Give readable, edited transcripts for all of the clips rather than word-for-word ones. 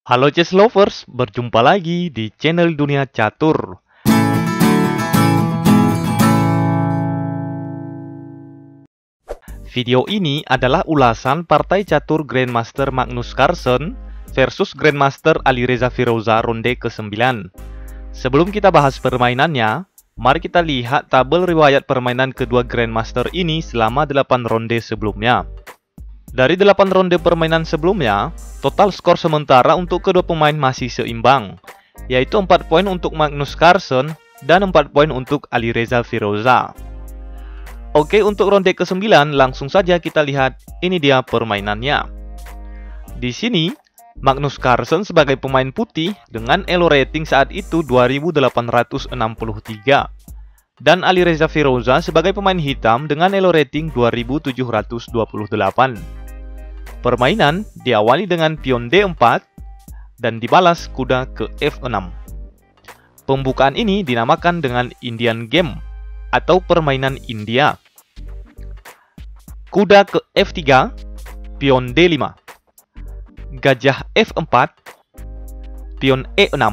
Halo chess lovers, berjumpa lagi di channel Dunia Catur. Video ini adalah ulasan partai catur Grandmaster Magnus Carlsen versus Grandmaster Alireza Firoza ronde ke-9. Sebelum kita bahas permainannya, mari kita lihat tabel riwayat permainan kedua Grandmaster ini selama 8 ronde sebelumnya. Dari 8 ronde permainan sebelumnya, total skor sementara untuk kedua pemain masih seimbang, yaitu 4 poin untuk Magnus Carlsen dan 4 poin untuk Alireza Firoza. Oke, untuk ronde ke-9 langsung saja kita lihat ini dia permainannya. Di sini, Magnus Carlsen sebagai pemain putih dengan elo rating saat itu 2863 dan Alireza Firoza sebagai pemain hitam dengan elo rating 2728. Permainan diawali dengan pion D4 dan dibalas kuda ke F6. Pembukaan ini dinamakan dengan Indian Game atau permainan India. Kuda ke F3, pion D5. Gajah F4, pion E6,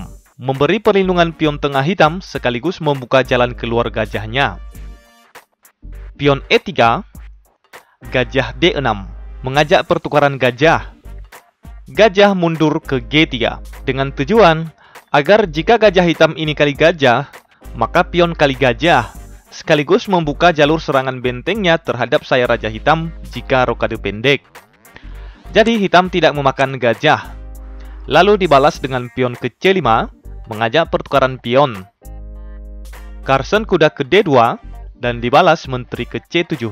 memberi perlindungan pion tengah hitam sekaligus membuka jalan keluar gajahnya. Pion E3, gajah D6, mengajak pertukaran gajah. Gajah mundur ke G3 dengan tujuan agar jika gajah hitam ini kali gajah, maka pion kali gajah, sekaligus membuka jalur serangan bentengnya terhadap sayap raja hitam jika rokade pendek. Jadi hitam tidak memakan gajah. Lalu dibalas dengan pion ke C5, mengajak pertukaran pion. Carlsen kuda ke D2 dan dibalas menteri ke C7.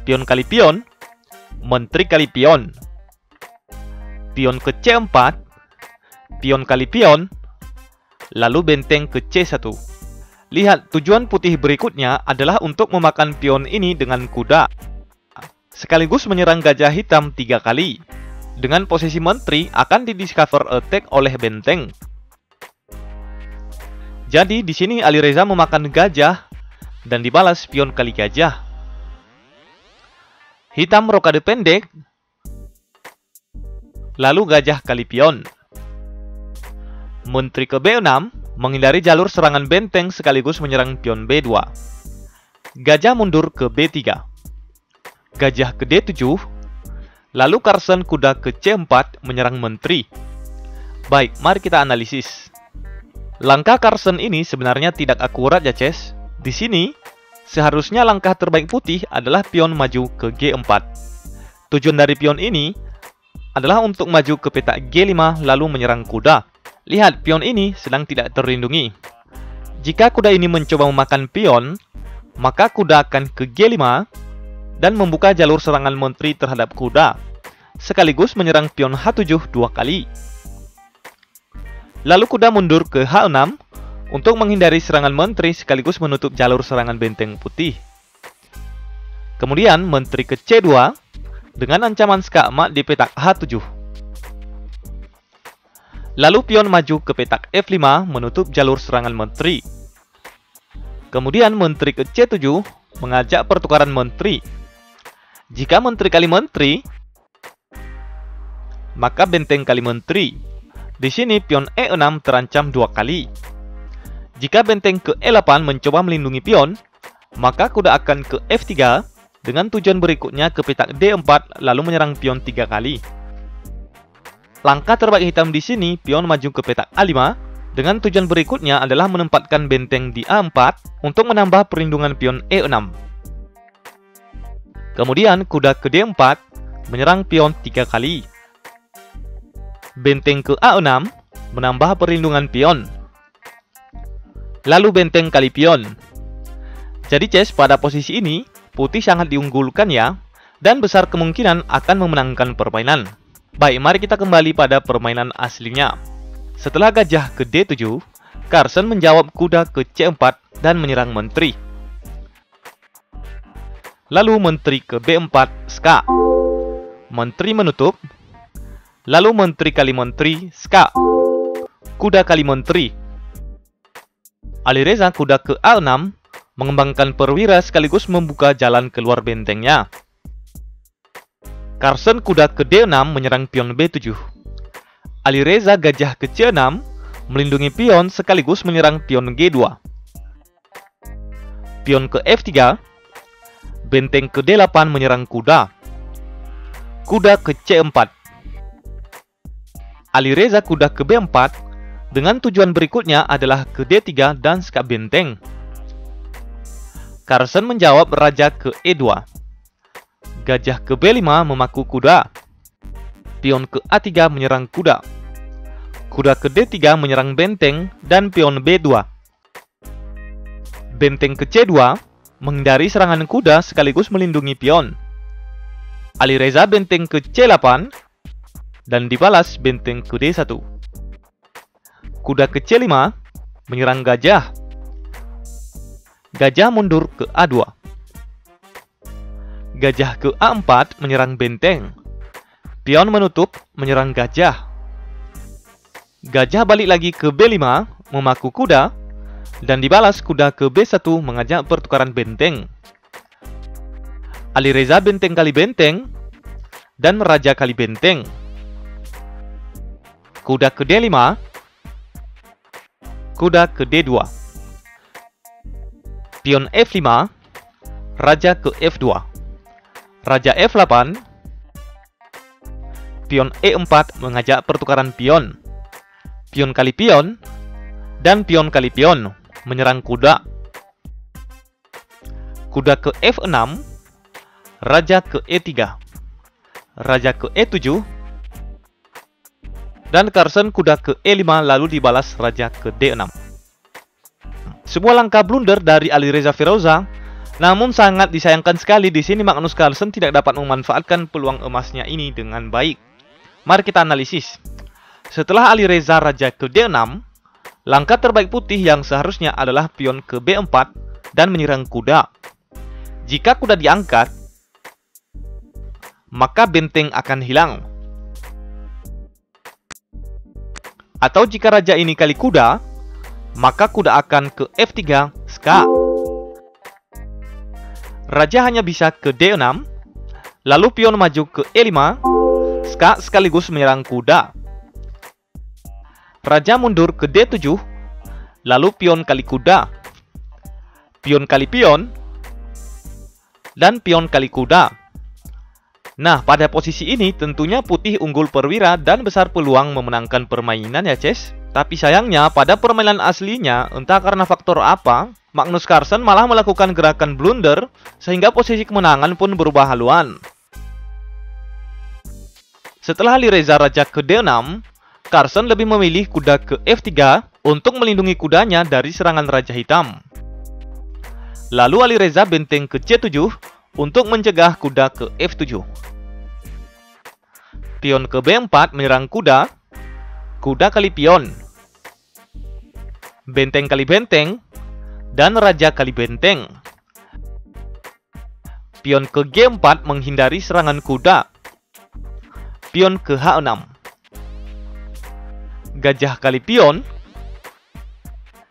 Pion kali pion, menteri kali pion. Pion ke C4, pion kali pion, lalu benteng ke C1. Lihat, tujuan putih berikutnya adalah untuk memakan pion ini dengan kuda, sekaligus menyerang gajah hitam 3 kali. Dengan posisi menteri akan di-discover attack oleh benteng. Jadi di sini Alireza memakan gajah dan dibalas pion kali gajah. Hitam rokade pendek, lalu gajah kali pion. Menteri ke B6 menghindari jalur serangan benteng sekaligus menyerang pion B2. Gajah mundur ke B3. Gajah ke D7. Lalu Carlsen kuda ke C4 menyerang menteri. Baik, mari kita analisis. Langkah Carlsen ini sebenarnya tidak akurat ya, Ces. Di sini, seharusnya langkah terbaik putih adalah pion maju ke G4. Tujuan dari pion ini adalah untuk maju ke petak G5 lalu menyerang kuda. Lihat, pion ini sedang tidak terlindungi. Jika kuda ini mencoba memakan pion, maka kuda akan ke G5 dan membuka jalur serangan menteri terhadap kuda, sekaligus menyerang pion H7 2 kali. Lalu kuda mundur ke H6 untuk menghindari serangan menteri sekaligus menutup jalur serangan benteng putih. Kemudian menteri ke C2 dengan ancaman skakmat di petak H7. Lalu pion maju ke petak F5 menutup jalur serangan menteri. Kemudian menteri ke C7 mengajak pertukaran menteri. Jika menteri kali menteri, maka benteng kali menteri. Di sini pion E6 terancam 2 kali. Jika benteng ke E8 mencoba melindungi pion, maka kuda akan ke F3 dengan tujuan berikutnya ke petak D4 lalu menyerang pion 3 kali. Langkah terbaik hitam di sini, pion maju ke petak A5 dengan tujuan berikutnya adalah menempatkan benteng di A4 untuk menambah perlindungan pion E6. Kemudian kuda ke D4 menyerang pion 3 kali. Benteng ke A6 menambah perlindungan pion. Lalu benteng kali pion. Jadi Ces, pada posisi ini putih sangat diunggulkan ya, dan besar kemungkinan akan memenangkan permainan. Baik, mari kita kembali pada permainan aslinya. Setelah gajah ke D7, Carlsen menjawab kuda ke C4 dan menyerang menteri. Lalu menteri ke B4 skak. Menteri menutup. Lalu menteri kali menteri skak. Kuda kali menteri. Alireza kuda ke A6 mengembangkan perwira sekaligus membuka jalan keluar bentengnya. Carlsen kuda ke D6 menyerang pion B7. Alireza gajah ke C6 melindungi pion sekaligus menyerang pion G2. Pion ke F3, benteng ke D8 menyerang kuda. Kuda ke C4. Alireza kuda ke B4 dengan tujuan berikutnya adalah ke D3 dan sekap benteng. Carson menjawab raja ke E2. Gajah ke B5 memaku kuda. Pion ke A3 menyerang kuda. Kuda ke D3 menyerang benteng dan pion B2. Benteng ke C2 menghindari serangan kuda sekaligus melindungi pion. Alireza benteng ke C8 dan dibalas benteng ke D1. Kuda ke C5 menyerang gajah. Gajah mundur ke A2. Gajah ke A4 menyerang benteng. Pion menutup menyerang gajah. Gajah balik lagi ke B5 memaku kuda dan dibalas kuda ke B1 mengajak pertukaran benteng. Alireza benteng kali benteng dan raja kali benteng. Kuda ke D5. Kuda ke D2. Pion F5. Raja ke F2. Raja F8. Pion E4 mengajak pertukaran pion. Pion kali pion dan pion kali pion menyerang kuda. Kuda ke F6. Raja ke E3. Raja ke E7. Dan Carson kuda ke E5 lalu dibalas raja ke D6. Sebuah langkah blunder dari Alireza Firouzah, namun sangat disayangkan sekali di sini Magnus Carlsen tidak dapat memanfaatkan peluang emasnya ini dengan baik. Mari kita analisis. Setelah Alireza raja ke D6, langkah terbaik putih yang seharusnya adalah pion ke B4 dan menyerang kuda. Jika kuda diangkat, maka benteng akan hilang. Atau jika raja ini kali kuda, maka kuda akan ke F3 ska. Raja hanya bisa ke D6, lalu pion maju ke E5, ska sekaligus menyerang kuda. Raja mundur ke D7, lalu pion kali kuda, pion kali pion, dan pion kali kuda. Nah, pada posisi ini tentunya putih unggul perwira dan besar peluang memenangkan permainan ya, Ces. Tapi sayangnya pada permainan aslinya, entah karena faktor apa, Magnus Carlsen malah melakukan gerakan blunder sehingga posisi kemenangan pun berubah haluan. Setelah Alireza raja ke D6, Carlsen lebih memilih kuda ke F3 untuk melindungi kudanya dari serangan raja hitam. Lalu Alireza benteng ke C7 untuk mencegah kuda ke F7. Pion ke B4 menyerang kuda, kuda kali pion, benteng kali benteng, dan raja kali benteng. Pion ke G4 menghindari serangan kuda, pion ke H6. Gajah kali pion,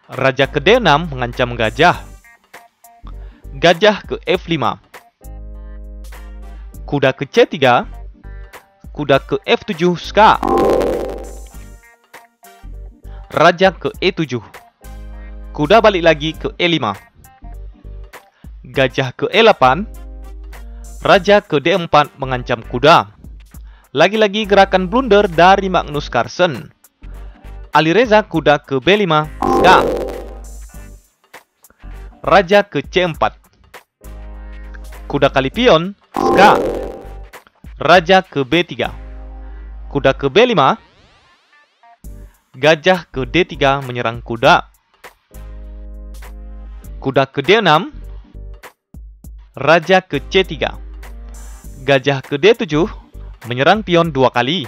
raja ke D6 mengancam gajah, gajah ke F5. Kuda ke C3, kuda ke F7 ska, raja ke E7, kuda balik lagi ke E5, gajah ke E8, raja ke D4 mengancam kuda. Lagi-lagi gerakan blunder dari Magnus Carlsen. Alireza kuda ke B5 ska, raja ke C4, kuda kali pion ska, raja ke B3, kuda ke B5, gajah ke D3 menyerang kuda, kuda ke D6, raja ke C3, gajah ke D7 menyerang pion 2 kali,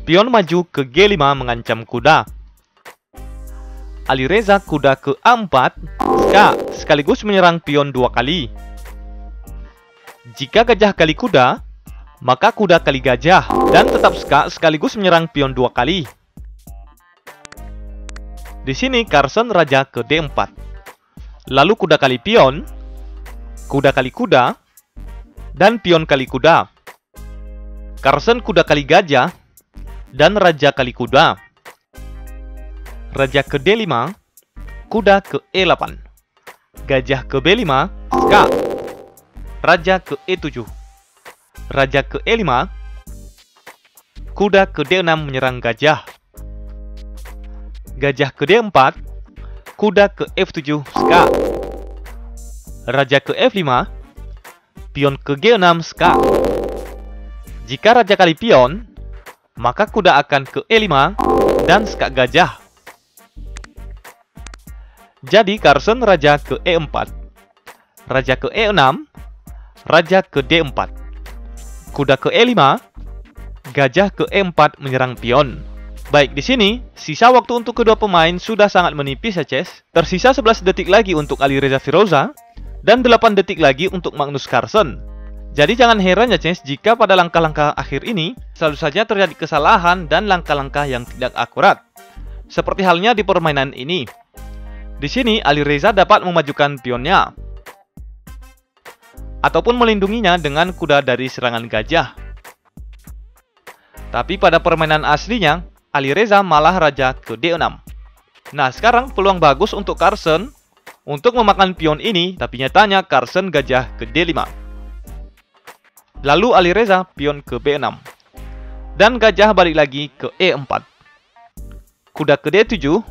pion maju ke G5 mengancam kuda. Alireza kuda ke A4 ska sekaligus menyerang pion 2 kali. Jika gajah kali kuda, maka kuda kali gajah dan tetap ska sekaligus menyerang pion 2 kali. Di sini Carlsen raja ke D4. Lalu kuda kali pion, kuda kali kuda, dan pion kali kuda. Carlsen kuda kali gajah, dan raja kali kuda. Raja ke D5, kuda ke E8. Gajah ke B5, ska. Raja ke E7. Raja ke E5, kuda ke D6 menyerang gajah. Gajah ke D4, kuda ke F7, ska. Raja ke F5, pion ke G6, ska. Jika raja kali pion, maka kuda akan ke E5 dan ska gajah. Jadi Carson raja ke E4, raja ke E6, raja ke D4, kuda ke E5, gajah ke E4 menyerang pion. Baik, di sini sisa waktu untuk kedua pemain sudah sangat menipis ya, Ces. Tersisa 11 detik lagi untuk Alireza Firoza dan 8 detik lagi untuk Magnus Carlsen. Jadi jangan heran ya, Ces, jika pada langkah-langkah akhir ini selalu saja terjadi kesalahan dan langkah-langkah yang tidak akurat. Seperti halnya di permainan ini. Di sini Alireza dapat memajukan pionnya ataupun melindunginya dengan kuda dari serangan gajah. Tapi pada permainan aslinya, Alireza malah raja ke D6. Nah, sekarang peluang bagus untuk Carlsen untuk memakan pion ini, tapi nyatanya Carlsen gajah ke D5. Lalu Alireza pion ke B6. Dan gajah balik lagi ke E4. Kuda ke D7,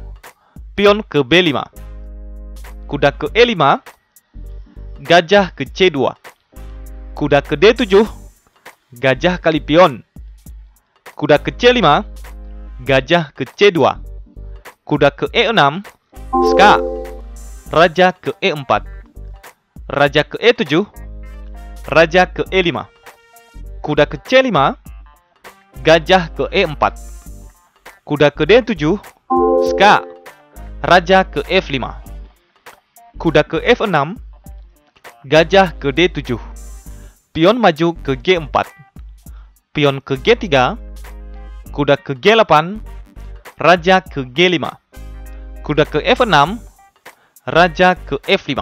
pion ke B5. Kuda ke E5, gajah ke C2. Kuda ke D7, gajah kali pion. Kuda ke C5, gajah ke C2. Kuda ke E6, ska. Raja ke E4. Raja ke E7, raja ke E5. Kuda ke C5, gajah ke E4. Kuda ke D7, ska. Raja ke F5. Kuda ke F6, gajah ke D7. Pion maju ke G4. Pion ke G3, kuda ke G8, raja ke G5. Kuda ke F6, raja ke F5.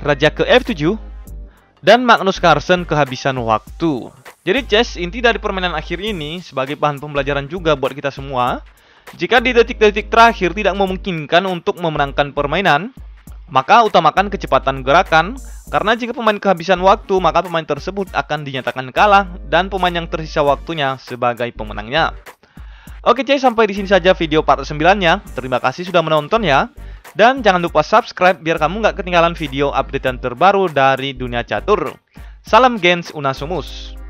Raja ke F7, dan Magnus Carlsen kehabisan waktu. Jadi, Ces, inti dari permainan akhir ini sebagai bahan pembelajaran juga buat kita semua. Jika di detik-detik terakhir tidak memungkinkan untuk memenangkan permainan, maka utamakan kecepatan gerakan, karena jika pemain kehabisan waktu, maka pemain tersebut akan dinyatakan kalah dan pemain yang tersisa waktunya sebagai pemenangnya. Oke, Ces, sampai di sini saja video part 9-nya. Terima kasih sudah menonton ya. Dan jangan lupa subscribe biar kamu nggak ketinggalan video updatean terbaru dari dunia catur. Salam Gens Unasumus.